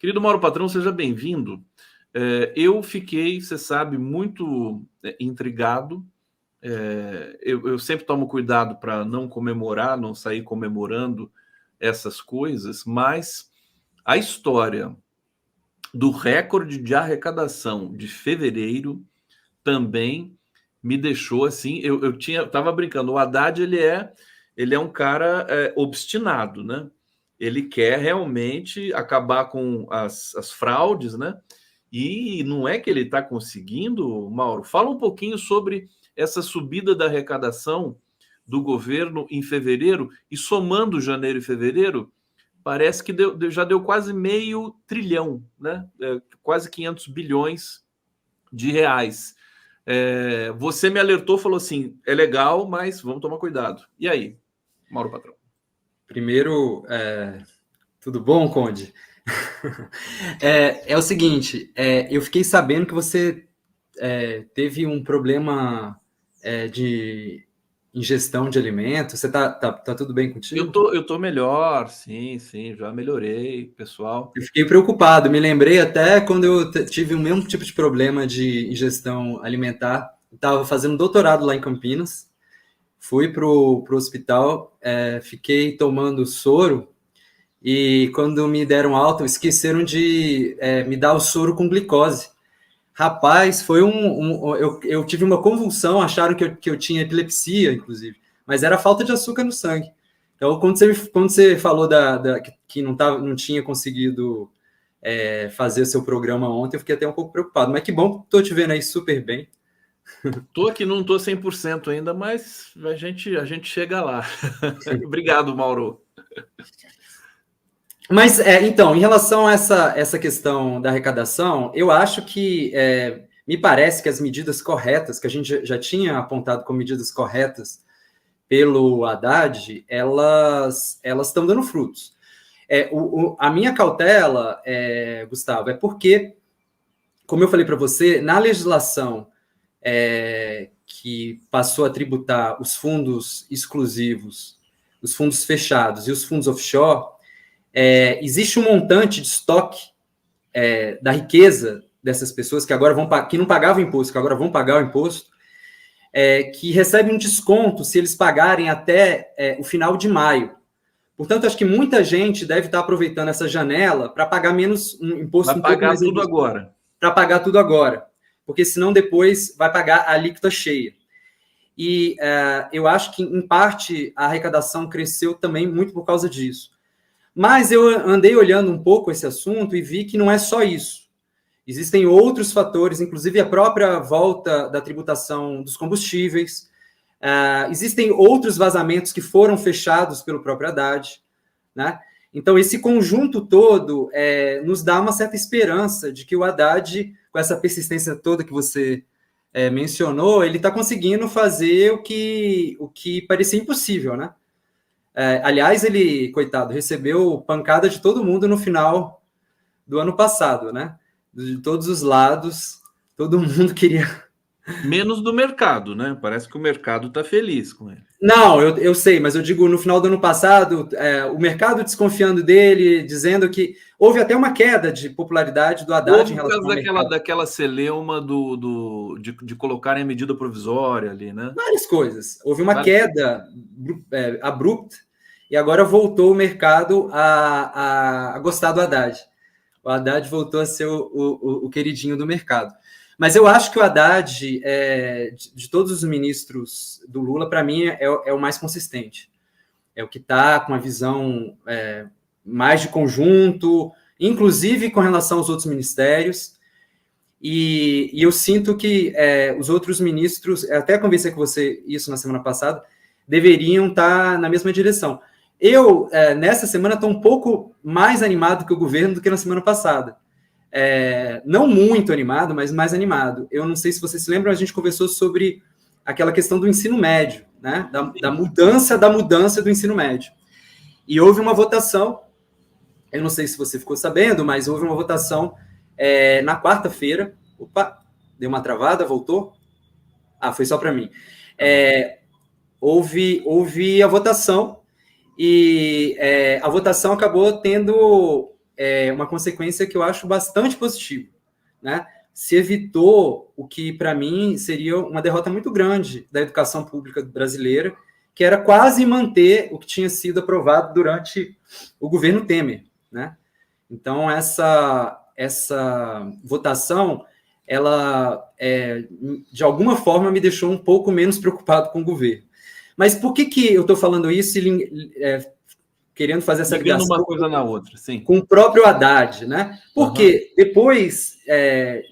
Querido Mauro Patrão, seja bem-vindo. Eu fiquei, você sabe, muito intrigado. Eu sempre tomo cuidado para não comemorar, não sair comemorando essas coisas, mas a história do recorde de arrecadação de fevereiro também me deixou assim. Eu estava brincando. O Haddad ele é um cara obstinado, né? Ele quer realmente acabar com as fraudes, né? E não é que ele está conseguindo, Mauro. Fala um pouquinho sobre essa subida da arrecadação do governo em fevereiro e somando janeiro e fevereiro, parece que já deu quase meio trilhão, né? Quase 500 bilhões de reais. Você me alertou, falou assim, é legal, mas vamos tomar cuidado. E aí, Mauro Patrão? Primeiro, tudo bom, Conde? É o seguinte, eu fiquei sabendo que você teve um problema de ingestão de alimentos. Você tá tudo bem contigo? Eu tô melhor, sim, já melhorei, pessoal. Eu fiquei preocupado, me lembrei até quando eu tive o mesmo tipo de problema de ingestão alimentar. Estava fazendo doutorado lá em Campinas, fui pro hospital, fiquei tomando soro. E quando me deram alta, esqueceram de me dar o soro com glicose. Rapaz, foi eu tive uma convulsão, acharam que eu tinha epilepsia, inclusive, mas era falta de açúcar no sangue. Então, quando você falou que não tinha conseguido fazer o seu programa ontem, eu fiquei até um pouco preocupado. Mas que bom, estou te vendo aí super bem. Tô aqui, não tô 100% ainda, mas a gente chega lá. Obrigado, Mauro. Mas, então, em relação a essa questão da arrecadação, eu acho que me parece que as medidas corretas, que a gente já tinha apontado como medidas corretas pelo Haddad, elas estão dando frutos. A minha cautela, Gustavo, é porque, como eu falei para você, na legislação que passou a tributar os fundos exclusivos, os fundos fechados e os fundos offshore, existe um montante de estoque da riqueza dessas pessoas que não pagavam imposto, que agora vão pagar o imposto, que recebem um desconto se eles pagarem até o final de maio. Portanto, acho que muita gente deve estar aproveitando essa janela para pagar menos um imposto um pouco mais reduzido. Vai pagar tudo agora. Para pagar tudo agora, porque senão depois vai pagar a alíquota cheia. E eu acho que, em parte, a arrecadação cresceu também muito por causa disso. Mas eu andei olhando um pouco esse assunto e vi que não é só isso. Existem outros fatores, inclusive a própria volta da tributação dos combustíveis. Existem outros vazamentos que foram fechados pelo próprio Haddad, né? Então, esse conjunto todo nos dá uma certa esperança de que o Haddad, com essa persistência toda que você mencionou, ele está conseguindo fazer o que parecia impossível, né? Aliás, ele, coitado, recebeu pancada de todo mundo no final do ano passado, né? De todos os lados, todo mundo queria... Menos do mercado, né? Parece que o mercado está feliz com ele. Não, eu sei, mas eu digo, no final do ano passado, o mercado desconfiando dele, dizendo que houve até uma queda de popularidade do Haddad em relação ao mercado. Daquela celeuma de colocarem a medida provisória ali, né? Várias coisas. Houve uma queda abrupta e agora voltou o mercado a gostar do Haddad. O Haddad voltou a ser o queridinho do mercado. Mas eu acho que o Haddad, de todos os ministros do Lula, para mim, é o mais consistente. É o que está com a visão mais de conjunto, inclusive com relação aos outros ministérios. E eu sinto que os outros ministros, até conversei com você isso na semana passada, deveriam estar na mesma direção. Eu, nessa semana, estou um pouco mais animado que o governo do que na semana passada. Não muito animado, mas mais animado. Eu não sei se vocês se lembram, a gente conversou sobre aquela questão do ensino médio, né? Da mudança do ensino médio. E houve uma votação, eu não sei se você ficou sabendo, mas houve uma votação na quarta-feira. Opa, deu uma travada, voltou? Foi só para mim. Houve a votação, e a votação acabou tendo uma consequência que eu acho bastante positiva, né? Se evitou o que, para mim, seria uma derrota muito grande da educação pública brasileira, que era quase manter o que tinha sido aprovado durante o governo Temer, né? Então, essa votação, ela, de alguma forma, me deixou um pouco menos preocupado com o governo. Mas por que eu estou falando isso querendo fazer essa ligação uma coisa na outra, sim, com o próprio Haddad, né? Porque depois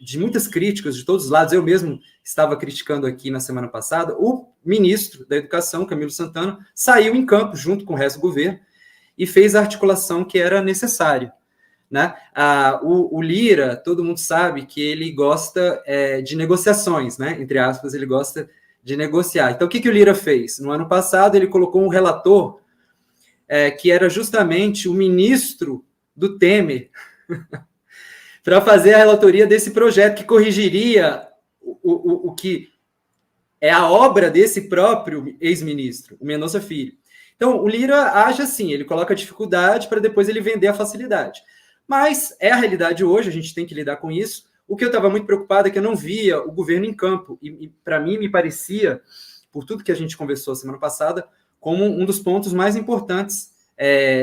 de muitas críticas de todos os lados, eu mesmo estava criticando aqui na semana passada, o ministro da Educação, Camilo Santana, saiu em campo junto com o resto do governo e fez a articulação que era necessária, né? O Lira, todo mundo sabe que ele gosta de negociações, né? Entre aspas, ele gosta de negociar. Então, o que o Lira fez? No ano passado, ele colocou um relator que era justamente o ministro do Temer, para fazer a relatoria desse projeto que corrigiria o que é a obra desse próprio ex-ministro, o Mendonça Filho. Então, o Lira age assim, ele coloca a dificuldade para depois ele vender a facilidade. Mas é a realidade hoje, a gente tem que lidar com isso. O que eu estava muito preocupado é que eu não via o governo em campo, e para mim me parecia, por tudo que a gente conversou semana passada, como um dos pontos mais importantes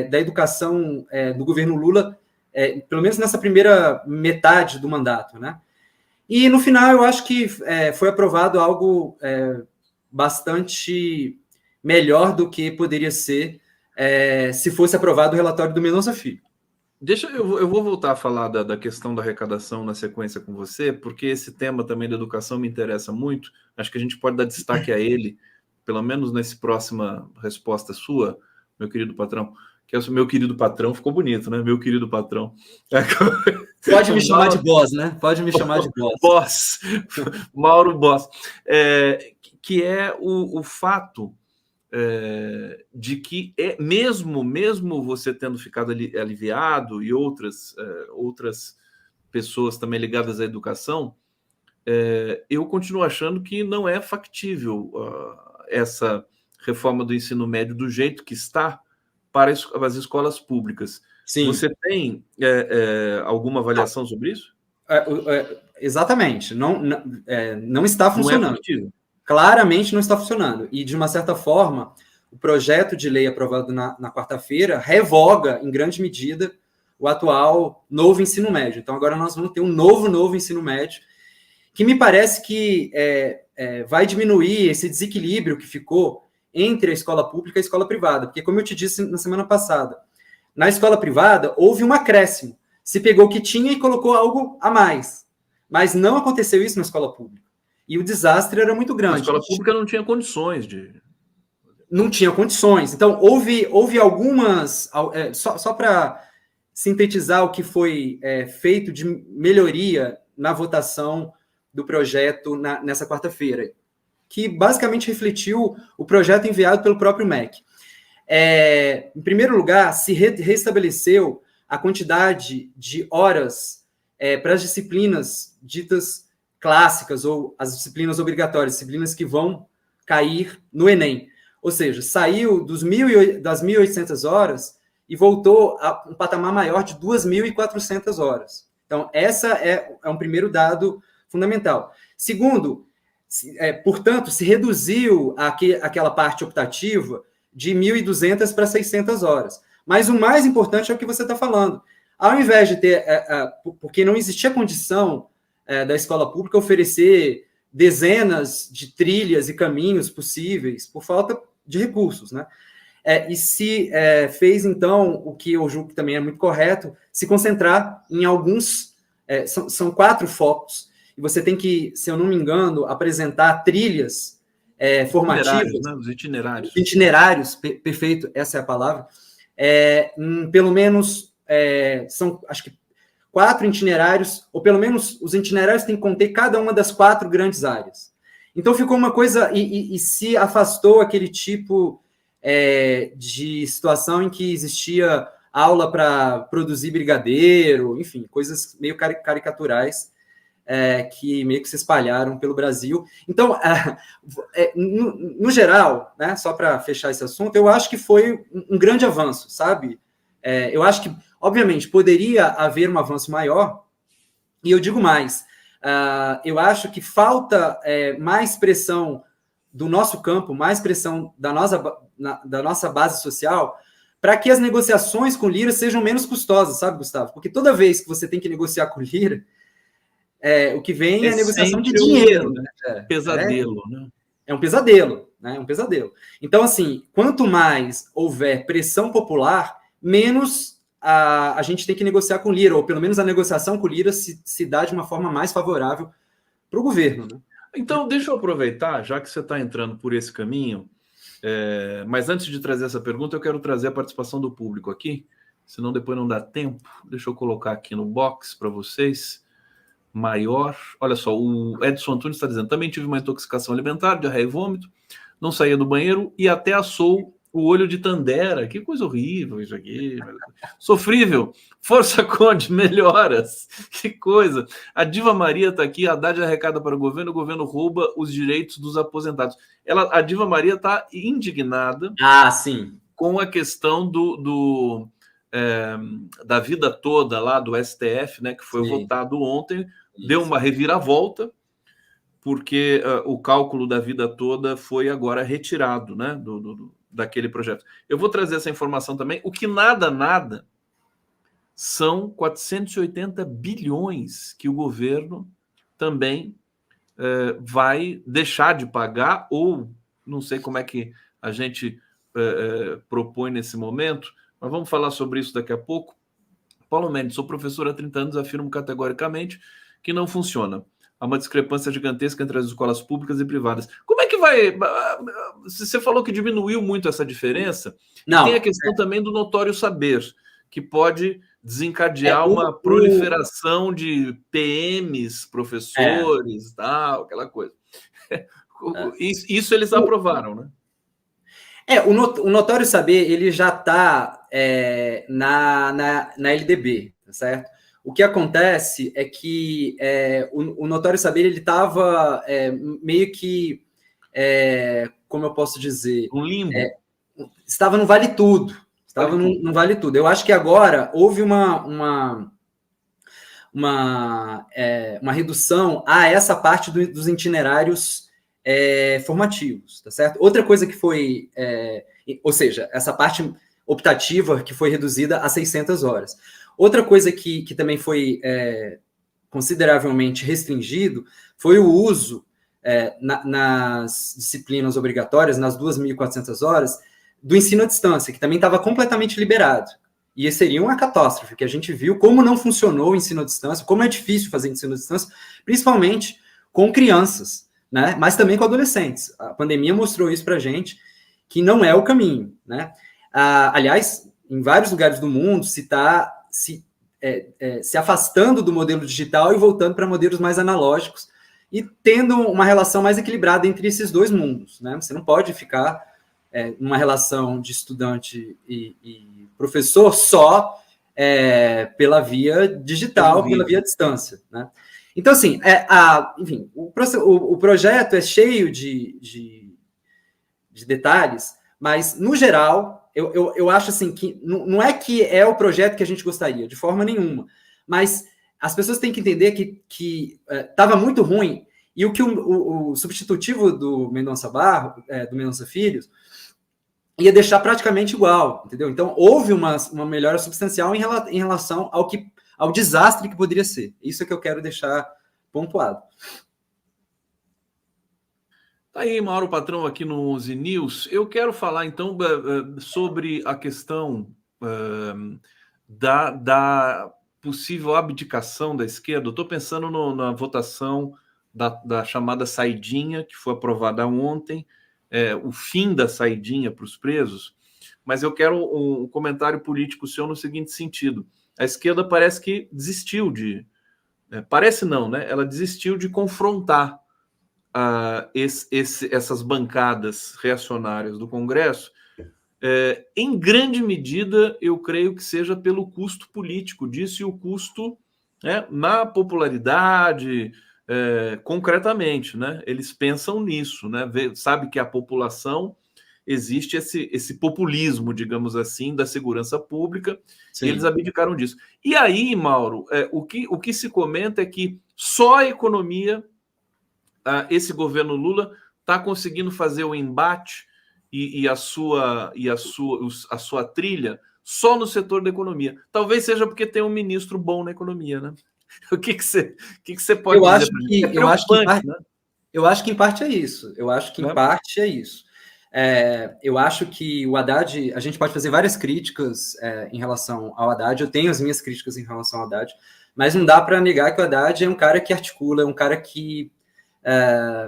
da educação do governo Lula, pelo menos nessa primeira metade do mandato, né? E no final eu acho que foi aprovado algo bastante melhor do que poderia ser se fosse aprovado o relatório do Mendonça Filho. Eu vou voltar a falar da questão da arrecadação na sequência com você, porque esse tema também da educação me interessa muito. Acho que a gente pode dar destaque a ele, pelo menos nessa próxima resposta sua, meu querido patrão, que é o meu querido patrão, ficou bonito, né? Meu querido patrão. Pode me chamar de boss, né? Pode me chamar de boss. Boss, Mauro Boss. Que é o fato de que mesmo você tendo ficado aliviado e outras pessoas também ligadas à educação, eu continuo achando que não é factível essa reforma do ensino médio do jeito que está para as escolas públicas. Sim. Você tem alguma avaliação sobre isso? Exatamente. Não está funcionando. Não é factível. Claramente não está funcionando. E, de uma certa forma, o projeto de lei aprovado na quarta-feira revoga, em grande medida, o atual novo ensino médio. Então, agora nós vamos ter um novo ensino médio, que me parece que vai diminuir esse desequilíbrio que ficou entre a escola pública e a escola privada. Porque, como eu te disse na semana passada, na escola privada houve um acréscimo. Se pegou o que tinha e colocou algo a mais. Mas não aconteceu isso na escola pública. E o desastre era muito grande. A escola pública não tinha condições de... Não tinha condições. Então, houve algumas... Só para sintetizar o que foi feito de melhoria na votação do projeto nessa quarta-feira, que basicamente refletiu o projeto enviado pelo próprio MEC. Em primeiro lugar, se restabeleceu a quantidade de horas para as disciplinas ditas clássicas ou as disciplinas obrigatórias, disciplinas que vão cair no Enem. Ou seja, saiu das 1.800 horas e voltou a um patamar maior de 2.400 horas. Então, essa é um primeiro dado fundamental. Segundo, portanto, se reduziu aquela parte optativa de 1.200 para 600 horas. Mas o mais importante é o que você está falando. Ao invés de ter... porque não existia condição da escola pública oferecer dezenas de trilhas e caminhos possíveis por falta de recursos, né? E se fez, então, o que eu julgo que também é muito correto, se concentrar em alguns... São 4 focos, e você tem que, se eu não me engano, apresentar trilhas formativas. Né? Os itinerários. Itinerários, perfeito, essa é a palavra. Pelo menos, são, acho que, 4 itinerários, ou pelo menos os itinerários têm que conter cada uma das 4 grandes áreas. Então, ficou uma coisa, e se afastou aquele tipo de situação em que existia aula para produzir brigadeiro, enfim, coisas meio caricaturais, que meio que se espalharam pelo Brasil. Então, no geral, né, só para fechar esse assunto, eu acho que foi um grande avanço, sabe? Eu acho que, Obviamente, poderia haver um avanço maior, e eu digo mais, eu acho que falta mais pressão do nosso campo, mais pressão da nossa base social, para que as negociações com Lira sejam menos custosas, sabe, Gustavo? Porque toda vez que você tem que negociar com Lira, o que vem é a negociação de dinheiro. Pesadelo, né? É um pesadelo, né? É um pesadelo. Então, assim, quanto mais houver pressão popular, menos a gente tem que negociar com Lira, ou pelo menos a negociação com Lira se dá de uma forma mais favorável para o governo, né? Então, deixa eu aproveitar, já que você está entrando por esse caminho, mas antes de trazer essa pergunta, eu quero trazer a participação do público aqui, senão depois não dá tempo. Deixa eu colocar aqui no box para vocês. Maior. Olha só, o Edson Antunes está dizendo: também tive uma intoxicação alimentar, diarreia e vômito, não saía do banheiro e até assou o olho de Tandera. Que coisa horrível isso aqui. Sofrível. Força, Conde, melhoras. Que coisa. A Diva Maria está aqui, a Haddad arrecada para o governo rouba os direitos dos aposentados. A Diva Maria está indignada sim, com a questão da vida toda lá do STF, né, que foi votado ontem. Deu uma reviravolta, porque o cálculo da vida toda foi agora retirado, né, daquele projeto. Eu vou trazer essa informação também. O que nada são 480 bilhões que o governo também vai deixar de pagar, ou não sei como é que a gente propõe nesse momento, mas vamos falar sobre isso daqui a pouco. Paulo Mendes, sou professor há 30 anos, afirmo categoricamente que não funciona. Há uma discrepância gigantesca entre as escolas públicas e privadas. Como é que vai... Você falou que diminuiu muito essa diferença. Não. E tem a questão também do notório saber, que pode desencadear uma proliferação de PMs, professores, tal, aquela coisa. Isso eles aprovaram, né? O notório saber, ele já está na LDB, tá certo? O que acontece é que o notório saber, ele estava meio que, como eu posso dizer... Um limbo. Estava no Vale Tudo. Estava no Vale Tudo. Eu acho que agora houve uma redução a essa parte dos itinerários formativos, tá certo? Outra coisa que foi... ou seja, essa parte optativa que foi reduzida a 600 horas. Outra coisa que também foi consideravelmente restringido foi o uso nas disciplinas obrigatórias, nas 2.400 horas, do ensino à distância, que também estava completamente liberado. E seria uma catástrofe, que a gente viu como não funcionou o ensino à distância, como é difícil fazer ensino à distância, principalmente com crianças, né? Mas também com adolescentes. A pandemia mostrou isso para a gente, que não é o caminho, né? Aliás, em vários lugares do mundo se está se afastando do modelo digital e voltando para modelos mais analógicos e tendo uma relação mais equilibrada entre esses dois mundos, né? Você não pode ficar numa relação de estudante e professor só pela via digital, pela via distância, né? Então, assim, enfim, o projeto é cheio de detalhes, mas, no geral, eu acho assim que não é que é o projeto que a gente gostaria, de forma nenhuma, mas as pessoas têm que entender que estava muito ruim, e o que o substitutivo do Mendonça do Mendonça Filho, ia deixar praticamente igual, entendeu? Então, houve uma melhora substancial em relação ao desastre que poderia ser. Isso é que eu quero deixar pontuado. Tá aí, Mauro Patrão, aqui no 11 News. Eu quero falar, então, sobre a questão da possível abdicação da esquerda. Eu estou pensando na votação da chamada saidinha, que foi aprovada ontem, o fim da saidinha para os presos, mas eu quero um comentário político seu no seguinte sentido. A esquerda parece que desistiu parece não, né? Ela desistiu de confrontar essas bancadas reacionárias do Congresso. Em grande medida, eu creio que seja pelo custo político disso e o custo na popularidade, concretamente, né? Eles pensam nisso, né? Sabe que a população existe esse populismo, digamos assim, da segurança pública, e eles abdicaram disso. E aí, Mauro, o que se comenta é que só a economia, esse governo Lula está conseguindo fazer o embate e a sua trilha só no setor da economia. Talvez seja porque tem um ministro bom na economia, né? O que você pode dizer para gente? Eu acho que em parte é isso. Eu acho que em parte é isso. Eu acho que o Haddad, a gente pode fazer várias críticas em relação ao Haddad. Eu tenho as minhas críticas em relação ao Haddad, mas não dá para negar que o Haddad é um cara que articula, é um cara que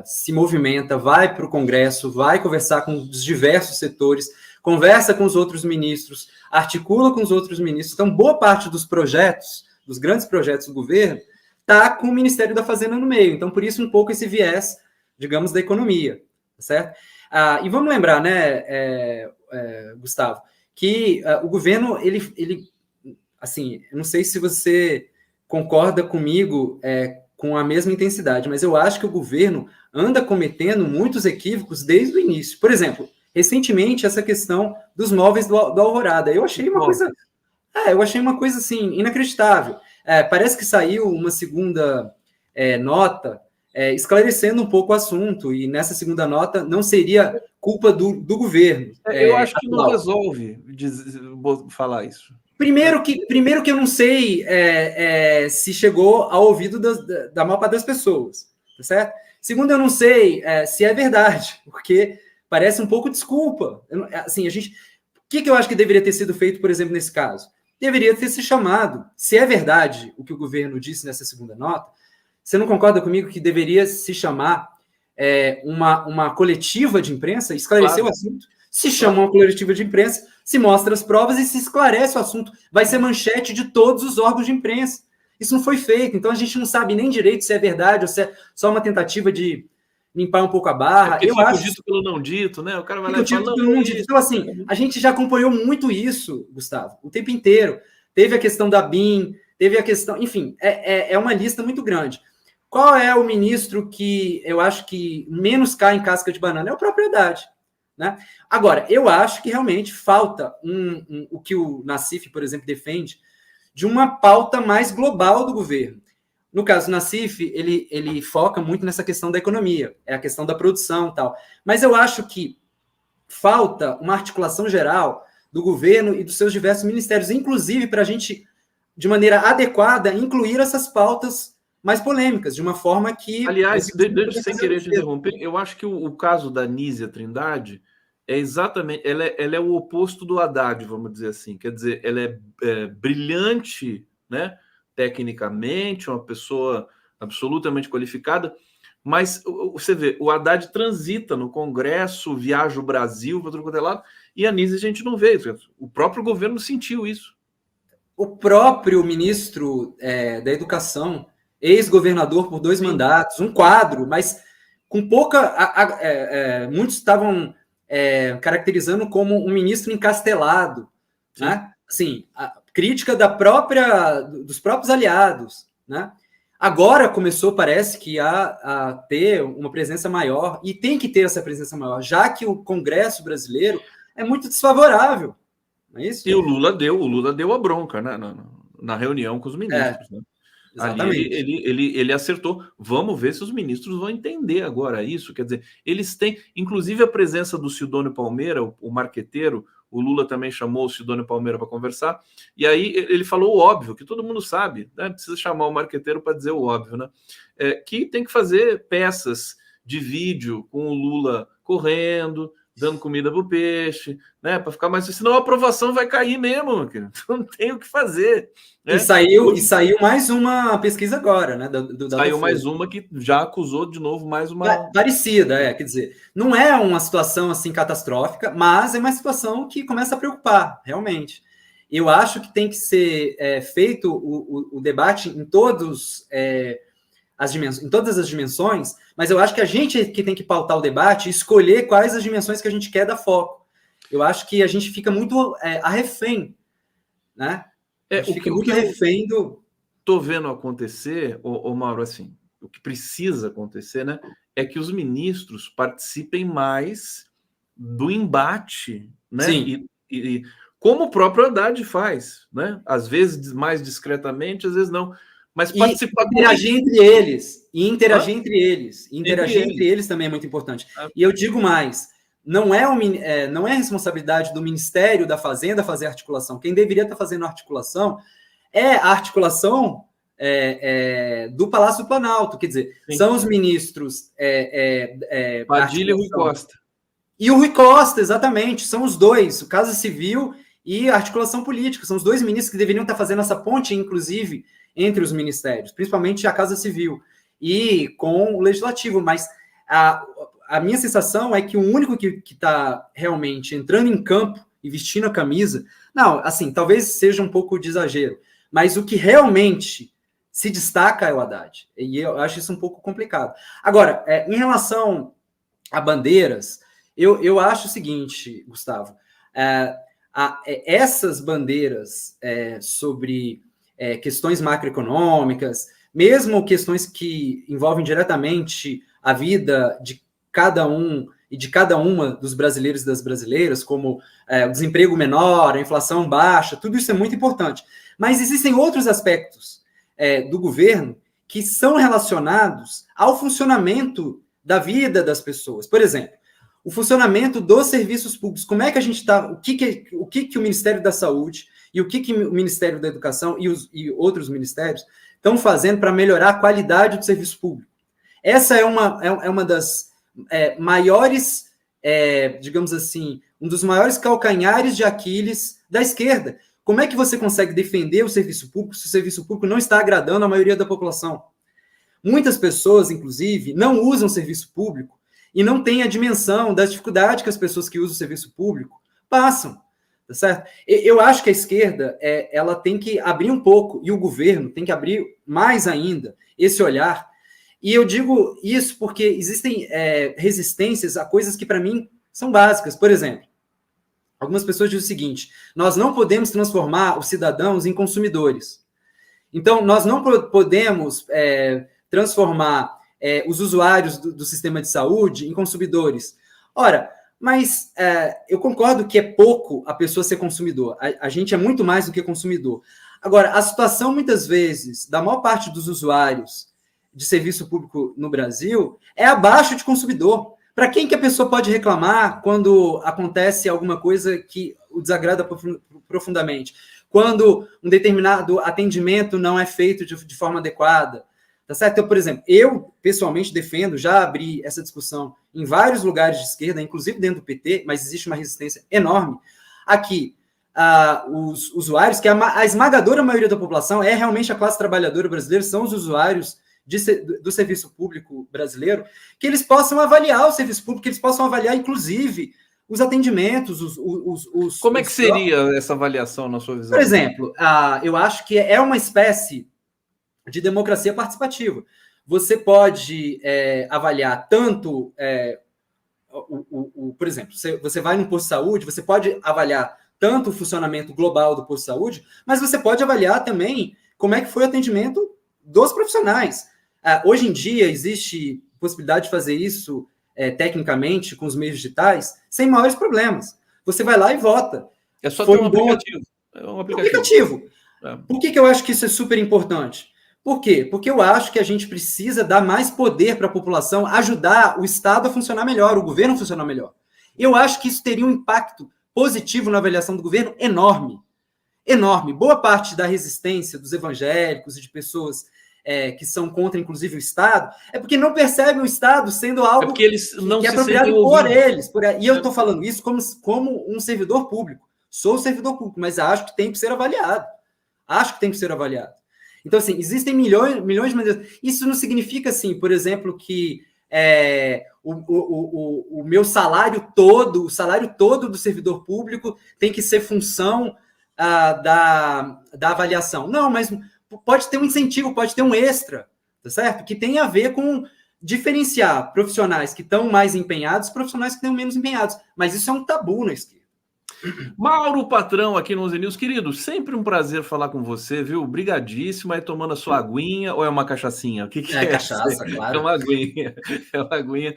se movimenta, vai para o Congresso, vai conversar com os diversos setores, conversa com os outros ministros, articula com os outros ministros. Então, boa parte dos projetos, dos grandes projetos do governo, está com o Ministério da Fazenda no meio. Então, por isso, um pouco esse viés, digamos, da economia, certo? E vamos lembrar, né, Gustavo, que o governo, ele, assim, eu não sei se você concorda comigo com a mesma intensidade, mas eu acho que o governo anda cometendo muitos equívocos desde o início. Por exemplo, recentemente, essa questão dos móveis do Alvorada. Eu achei uma coisa assim, inacreditável. Parece que saiu uma segunda nota esclarecendo um pouco o assunto, e nessa segunda nota não seria culpa do governo. Eu acho que não resolve falar isso. Primeiro que eu não sei se chegou ao ouvido da maior parte das pessoas, tá certo? Segundo, eu não sei se é verdade, porque parece um pouco desculpa. Assim, o que eu acho que deveria ter sido feito, por exemplo, nesse caso? Deveria ter se chamado, se é verdade o que o governo disse nessa segunda nota, você não concorda comigo que deveria se chamar uma coletiva de imprensa, esclarecer o assunto? Se chama uma coletiva de imprensa, se mostra as provas e se esclarece o assunto. Vai ser manchete de todos os órgãos de imprensa. Isso não foi feito, então a gente não sabe nem direito se é verdade ou se é só uma tentativa de limpar um pouco a barra. Eu acho dito pelo não dito, né? O cara vai lá e fala, não dito. Então, assim, a gente já acompanhou muito isso, Gustavo, o tempo inteiro. Teve a questão da BIM, teve a questão... Enfim, é uma lista muito grande. Qual é o ministro que eu acho que menos cai em casca de banana? É o próprio Haddad, né? Agora, eu acho que realmente falta o que o Nassif, por exemplo, defende, de uma pauta mais global do governo. No caso do Nassif, ele foca muito nessa questão da economia, é a questão da produção e tal. Mas eu acho que falta uma articulação geral do governo e dos seus diversos ministérios, inclusive para a gente, de maneira adequada, incluir essas pautas mais polêmicas, de uma forma que... Aliás, sem querer te interromper, eu acho que o caso da Nízia Trindade é exatamente... Ela é o oposto do Haddad, vamos dizer assim. Quer dizer, ela é brilhante, né? Tecnicamente, uma pessoa absolutamente qualificada, mas você vê, o Haddad transita no Congresso, viaja o Brasil para todo quanto é lado, e a Nízia a gente não vê. O próprio governo sentiu isso. O próprio ministro da Educação, ex-governador por 2 mandatos, um quadro, mas com pouca... muitos estavam caracterizando como um ministro encastelado, né? Assim, a crítica dos próprios aliados, né? Agora começou, parece que a ter uma presença maior, e tem que ter essa presença maior, já que o Congresso brasileiro é muito desfavorável. Não é isso? E o Lula deu a bronca, né, na reunião com os ministros, né? Exatamente. Ali ele acertou. Vamos ver se os ministros vão entender agora isso. Quer dizer, eles têm, inclusive, a presença do Sidônio Palmeira, o marqueteiro. O Lula também chamou o Sidônio Palmeira para conversar. E aí ele falou o óbvio, que todo mundo sabe, né? Precisa chamar o marqueteiro para dizer o óbvio, né? Que tem que fazer peças de vídeo com o Lula correndo, dando comida pro peixe, né? Para ficar mais. Senão a aprovação vai cair mesmo, querido. Não tem o que fazer. Né? E saiu mais uma pesquisa agora, né? Saiu mais uma que já acusou de novo mais uma. Parecida, quer dizer, não é uma situação assim catastrófica, mas é uma situação que começa a preocupar, realmente. Eu acho que tem que ser feito o debate em todas as dimensões, mas eu acho que a gente que tem que pautar o debate e escolher quais as dimensões que a gente quer dar foco. Eu acho que a gente fica muito a refém, né? Fica muito refém do... Estou vendo acontecer, Mauro, assim, o que precisa acontecer, né, é que os ministros participem mais do embate, né? Sim. E como o próprio Haddad faz, né? Às vezes mais discretamente, às vezes não. Mas participar e interagir entre eles. E interagir Hã? entre eles. Interagir entre eles também é muito importante. E eu digo mais, não é responsabilidade do Ministério da Fazenda fazer articulação. Quem deveria estar fazendo a articulação é a articulação do Palácio do Planalto. Quer dizer, sim, são os ministros... Padilha e Rui Costa. E o Rui Costa, exatamente. São os dois, o Casa Civil e a articulação política. São os dois ministros que deveriam estar fazendo essa ponte, inclusive, entre os ministérios, principalmente a Casa Civil e com o Legislativo. Mas a minha sensação é que o único que está realmente entrando em campo e vestindo a camisa... Não, assim, talvez seja um pouco de exagero, mas o que realmente se destaca é o Haddad. E eu acho isso um pouco complicado. Agora, em relação a bandeiras, eu acho o seguinte, Gustavo, essas bandeiras sobre questões macroeconômicas, mesmo questões que envolvem diretamente a vida de cada um e de cada uma dos brasileiros e das brasileiras, como o desemprego menor, a inflação baixa, tudo isso é muito importante. Mas existem outros aspectos do governo que são relacionados ao funcionamento da vida das pessoas. Por exemplo, o funcionamento dos serviços públicos. Como é que a gente está... O que o Ministério da Saúde e o que o Ministério da Educação e outros ministérios estão fazendo para melhorar a qualidade do serviço público? Essa é uma das maiores, digamos assim, um dos maiores calcanhares de Aquiles da esquerda. Como é que você consegue defender o serviço público se o serviço público não está agradando a maioria da população? Muitas pessoas, inclusive, não usam o serviço público e não têm a dimensão das dificuldades que as pessoas que usam o serviço público passam, tá certo? Eu acho que a esquerda, ela tem que abrir um pouco, e o governo tem que abrir mais ainda esse olhar. E eu digo isso porque existem resistências a coisas que, para mim, são básicas. Por exemplo, algumas pessoas dizem o seguinte: nós não podemos transformar os cidadãos em consumidores. Então, nós não podemos transformar os usuários do sistema de saúde em consumidores. Ora, mas eu concordo que é pouco a pessoa ser consumidor. A gente é muito mais do que consumidor. Agora, a situação, muitas vezes, da maior parte dos usuários de serviço público no Brasil é abaixo de consumidor. Para quem que a pessoa pode reclamar quando acontece alguma coisa que o desagrada profundamente? Quando um determinado atendimento não é feito de forma adequada? Tá certo? Então, por exemplo, eu pessoalmente defendo, já abri essa discussão em vários lugares de esquerda, inclusive dentro do PT, mas existe uma resistência enorme. Aqui, os usuários, que a esmagadora maioria da população é realmente a classe trabalhadora brasileira, são os usuários do serviço público brasileiro, que eles possam avaliar o serviço público, que eles possam avaliar, inclusive, os atendimentos, Como é que seria essa avaliação na sua visão? Por exemplo, eu acho que é uma espécie de democracia participativa. Você pode avaliar tanto, por exemplo, você vai num posto de saúde, você pode avaliar tanto o funcionamento global do posto de saúde, mas você pode avaliar também como é que foi o atendimento dos profissionais. Hoje em dia, existe possibilidade de fazer isso tecnicamente com os meios digitais sem maiores problemas. Você vai lá e vota. É só ter um aplicativo. É um aplicativo. Por que eu acho que isso é super importante? Por quê? Porque eu acho que a gente precisa dar mais poder para a população, ajudar o Estado a funcionar melhor, o governo a funcionar melhor. Eu acho que isso teria um impacto positivo na avaliação do governo enorme. Enorme. Boa parte da resistência dos evangélicos e de pessoas que são contra, inclusive, o Estado, é porque não percebem o Estado sendo algo que eles não que é apropriado por eles. E eu estou falando isso como um servidor público. Sou servidor público, mas acho que tem que ser avaliado. Acho que tem que ser avaliado. Então, assim, existem milhões de maneiras. Isso não significa, assim, por exemplo, que o meu salário todo, o salário todo do servidor público tem que ser função da avaliação. Não, mas pode ter um incentivo, pode ter um extra, tá certo? Que tem a ver com diferenciar profissionais que estão mais empenhados, profissionais que estão menos empenhados. Mas isso é um tabu na esquerda. Mauro Patrão aqui no 11 News. Querido, sempre um prazer falar com você, viu? Obrigadíssimo. Aí tomando a sua aguinha ou é uma cachaçinha? O que é? Cachaça, claro. É uma aguinha. É uma aguinha.